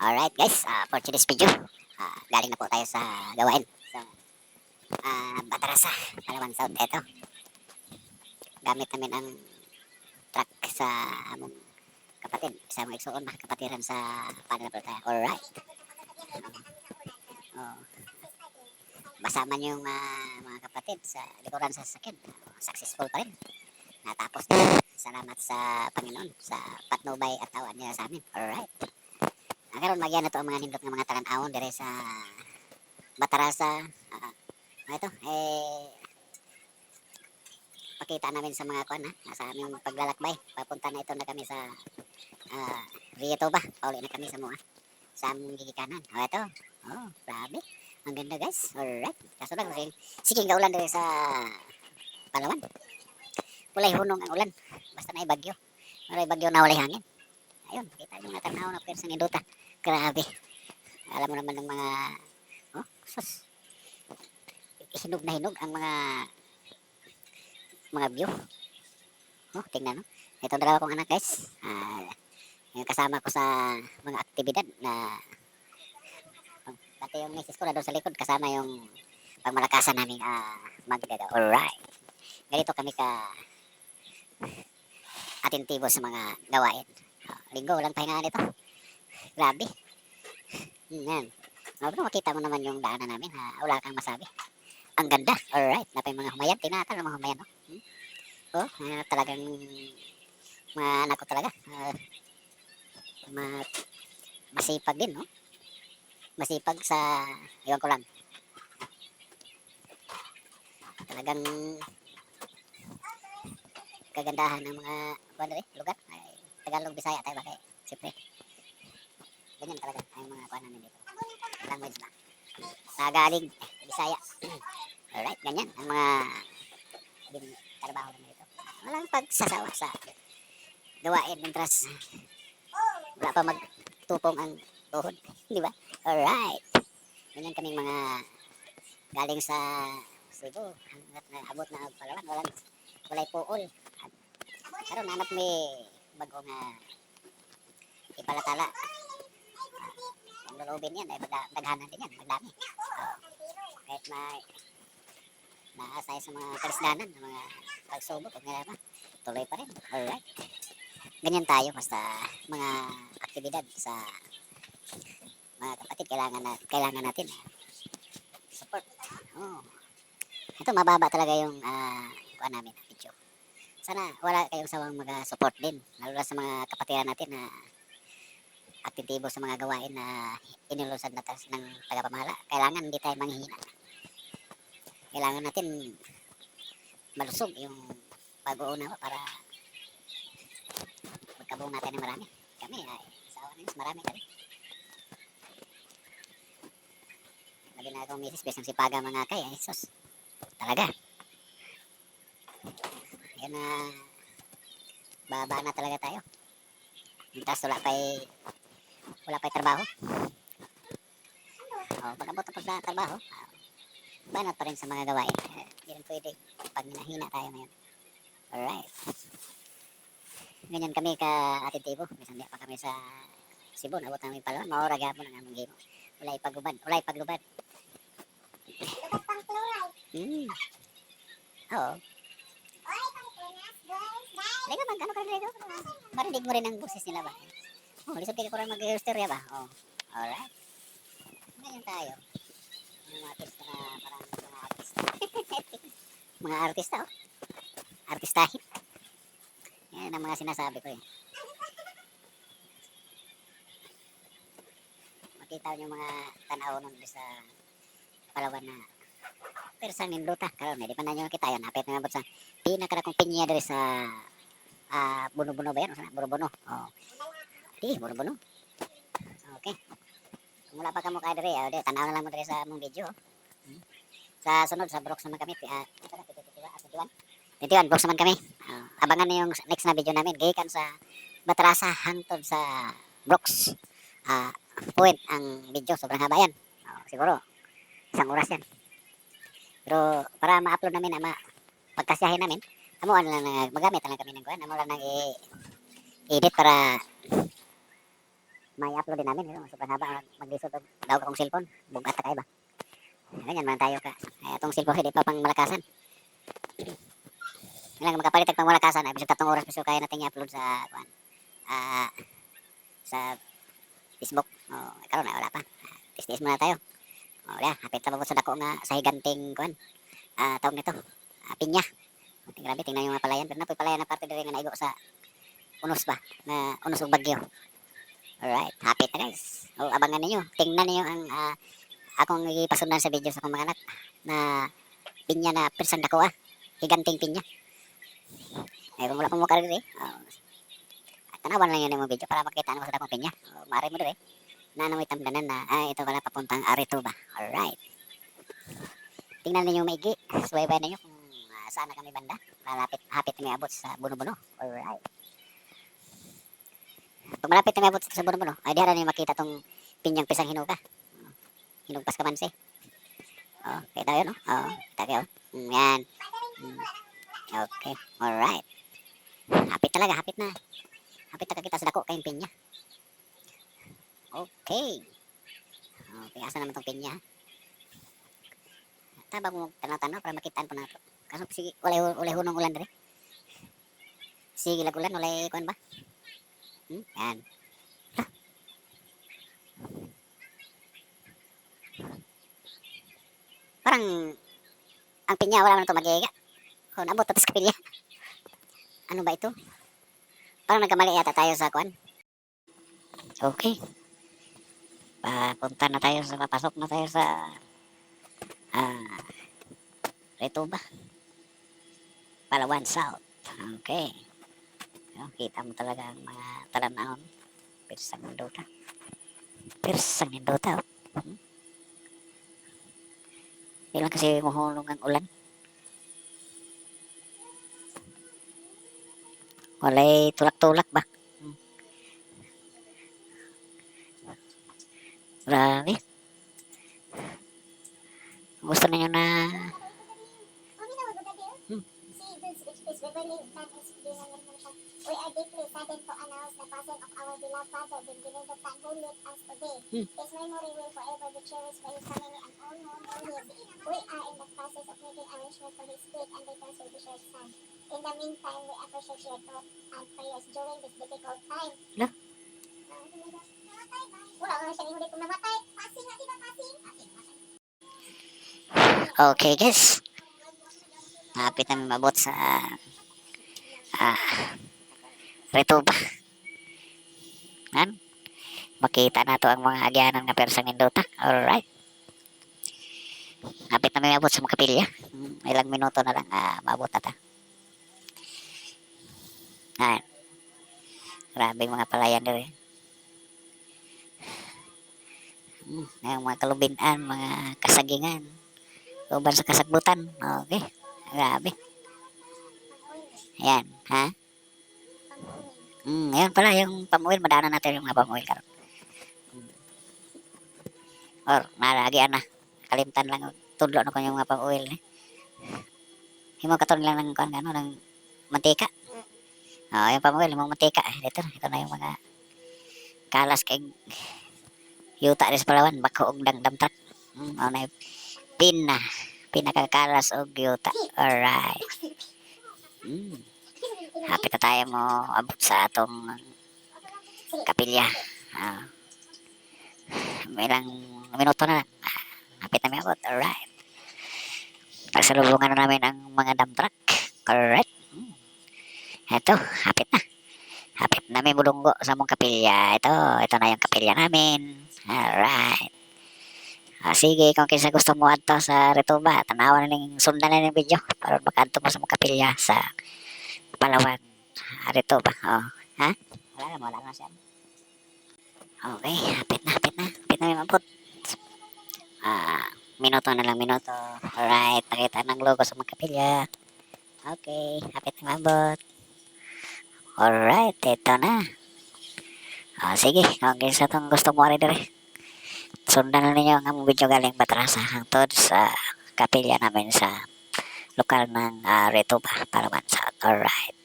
Alright guys, for today's video, galing na po tayo sa gawain. Sa Batarasa, Palawan South. Ito, gamit namin ang truck sa among kapatid. Sa mga igsoon ba, kapatiran sa Panalapal tayo. Alright. Oh, basa man yung mga kapatid sa likuran sa sasakyan. Successful pa rin. Natapos na. Salamat sa Panginoon sa patnubay at tawan niya sa amin. Alright. Karon magyan na to ang mga nindot ng mga tagan-awon dire sa Batarasa. Ito, pakita namin sa mga kuan sa aming paglalakbay. Papunta na ito na kami sa Rio Toba. Pauli na kami sa mga sa aming gigikanan. Ito. Oh, grabe. Ang ganda guys. Alright. Kaso lang sige ulan dire sa Palawan. Walay hunong ang ulan. Basta na bagyo. Walay bagyo na walay hangin. Ayun, kita yung mga tanaw na persa ni Dota. Grabe. Alam mo naman ng mga sus. Hinog na hinog ang mga view. Tingnan no. Itong dalawa kong anak guys. Yung kasama ko sa mga aktibidad na pati yung misis ko na doon sa likod kasama yung pangmalakasan namin magdada. Alright. Ganito kami ka atentibo sa mga gawain. Linggo, walang pahingaan ito. Grabe. Yan. Makita mo naman yung daanan namin. Wala kang masabi. Ang ganda. Alright. Napay mga humayan. Tinatal ng mga humayan. No? Talagang mga anak ko talaga. Masipag din. No? Masipag sa iwan ko lang. Talagang kagandahan ng mga lugar. Tagalog, Bisaya tayo ba? Siyempre. Ganyan talaga ang mga kuha namin dito. Language lang. Tagalog, Bisaya. Alright, ganyan ang mga trabaho namin dito. Walang pagsasawa sa gawain. Mientras wala pa magtupong ang tuhod. Di ba? Alright. Ganyan kaming mga galing sa Cebu. Hanggat na abot na Palawan. Walay puol. Pero nanap may bagong ipalatala. Ang lulubin yan, daghanan din yan, magdami. Kahit naasay sa mga karisdanan, mga pagsubok, tuloy pa rin. Alright. Ganyan tayo, basta mga aktibidad sa mga kapatid, kailangan natin support. Ito, mababa talaga yung kuha namin, video. Sana wala kayong sawang mag-support din, lalo na sa mga kapatiran natin na aktibo sa mga gawain na inilusad na ng tagapamahala. Kailangan hindi tayo manghihina. Kailangan natin malusog yung pag-uunawa para magkabuong natin ng marami. Kami ay sawa na yun, marami kami. Lagi na akong misis, besang sipaga mga kay, ay sus. Talaga. Yan baba na talaga tayo. Tapos wala pa'y trabaho. Pag-abot na pagtrabaho, banat pa rin sa mga gawain. Hindi rin pwede pag nahina tayo ngayon. Alright. Ganyan kami ka-atitibo. Minsan di pa kami sa Cebu. Nabot namin Palawan. Maura gapon ang aming game. Wala ipaglubad. Lubad pang chloride. Oo. Oy, pang tunas, guys. Lego, magkano ka rin, Lego? Marinig mo rin ang boses nila ba? Lisod kayo ko rin mag-history ba? Alright. Ganyan tayo. Mga artista na parang mga artista. Mga artista, artistahin. Yan ang mga sinasabi ko eh. Makita nyo mga tanaw nun sa Palawan na persang nindota. Karoon, di pa na nyo nakita yan. Napit na nabot sa pinakarakong pinya dali sa Buno-Buno ba yan? Buno-Buno. Di, Buno-Buno. Okay. Kung wala pa ka mukha dali, tanaw na lang mo dali sa mong video. Sa sunod, sa Brooks naman kami. 21 Brooks naman kami. Abangan na yung next na video namin. Gikan sa Batarasa hangtod sa Brooks. Point ang video. Sobrang haba yan. Siguro, 1 oras yan. Pero para ma-upload namin, pagkasyahin namin, amuan lang magamit lang kami ng kuhan. Amuan lang i-edit para may upload din namin. Sobrang haba. Maglisod og daw akong cellphone. Bugat ta kay ba. Ganyan man tayo ka. Ay, itong cellphone hindi pa pang malakasan. Kailangan makapalit tag pang malakasan. Ay, bisag 3 oras piso kaya natin i-upload sa kuan. Sa Facebook. Karon na wala pa. Tis-tis muna tayo. Wala, hapit na sa dako nga sa higanting kuan. Tawag nito. Pinya. Grabe, tingnan yung mga palayan. Pero napoy palayan na parte diri nga naigo sa unos ba? Na unos ug bagyo. Alright, hapit na guys. Abangan ninyo. Tingnan niyo ang akong ipasundan sa video sa akong mga anak na pinya na persang dako higanting pinya. Kung wala pang mukha diri. Tanawan lang yun yung video para makita ano sa dakong pinya. Maaari mo diri. Na namoy tamdanan na ito pala papuntang Arituba. Alright. Tingnan ninyo maigi. Suwaybay ninyo kung saan na kami banda. Hapit na may abot sa Buno-Buno. Alright. Pag malapit na may abot sa Buno-Buno, ay diyan na makita tong pinyang pisang hinuga. Hinugpas ka man si. Kita yun, kita kayo. Yan. Okay, alright. Hapit talaga, hapit na. Hapit na kita sa dako kayong pinya. Okay. Okay, asa naman tong pinya? Tabang mo tanaw-tanaw para makitaan po nato. Kaso sige, walay hunong ulan dere. Sige lag-ulan, walay kuan ba? Yan. Parang ang pinya wala man ito magiga. Nabot tapos kapilya. Ano ba ito? Parang nagkamali yata tayo sa kuan. Okay. Papasok na tayo sa Rituba. Palawan South. Okay. Kita mo talaga ang mga talanahon. Pirsang Nindota. Pirsang Nindota. Hindi lang kasi muhulong ang ulan. Walay tulak-tulak ba? Grabe. Gusto ninyo na We are deeply saddened to announce the passing of our beloved father, Benjamin Dutton, who lived us today. His memory will forever be cherished by his family and all who know him. We are in the process of making arrangements for his fate and return to the short son. In the meantime, we appreciate your thought and prayers during this difficult time. No. Wala nga siya inulit kung namatay. Passing na, diba passing? okay guys. Hapit na mabot sa Rituba. Makita na to ang mga agyanan nga persang Nindota. Alright. Hapit na may abot sa Makapilya. Ilang minuto na lang maabot na ta. Grabe mga palayan dito. Ang mga kalubinan, mga kasagingan. Uban sa kasagbutan. Okay. Grabe. Ayan, ha? Ayan pala, yung pamuil, madaanan natin yung mga pamuil karon. Or, nalagian na. Kalimtan lang, tudlo na ko yung mga pamuil. Yung mga katon lang ng, ng mantika. Yung pamuil, yung mga mantika. Ito na yung mga kalas kay yuta rin sa Palawan, bako og damtat. Na yung pinakakalas og yuta. Alright. Hapit na tayo mo abot sa atong kapilya. May ilang minuto na lang. Hapit na may abot. Alright. Pagsalubungan na namin ang mga dump truck. Correct. Ito, hapit na. Hapit na may bulunggo sa mong kapilya. Ito na yung kapilya namin. Alright. Sige, kung kinsa gusto mo adto sa Rituba, tanawan na lang, sundan na yung video para makadto mo sa mong kapilya sa Palawan. Rituba. Ha? Wala na siya. Okay, hapit na may mabot. Minuto na lang, minuto. Alright, nakita ng logo sa mga kapilya. Okay, hapit na mabot. Alright, ito na. Sige, kung sa itong gusto mo rin rin. Sundan na ninyo ang video galing Batrasa hangtod sa kapilya namin sa lokal ng Rituba, Palawan South. Alright.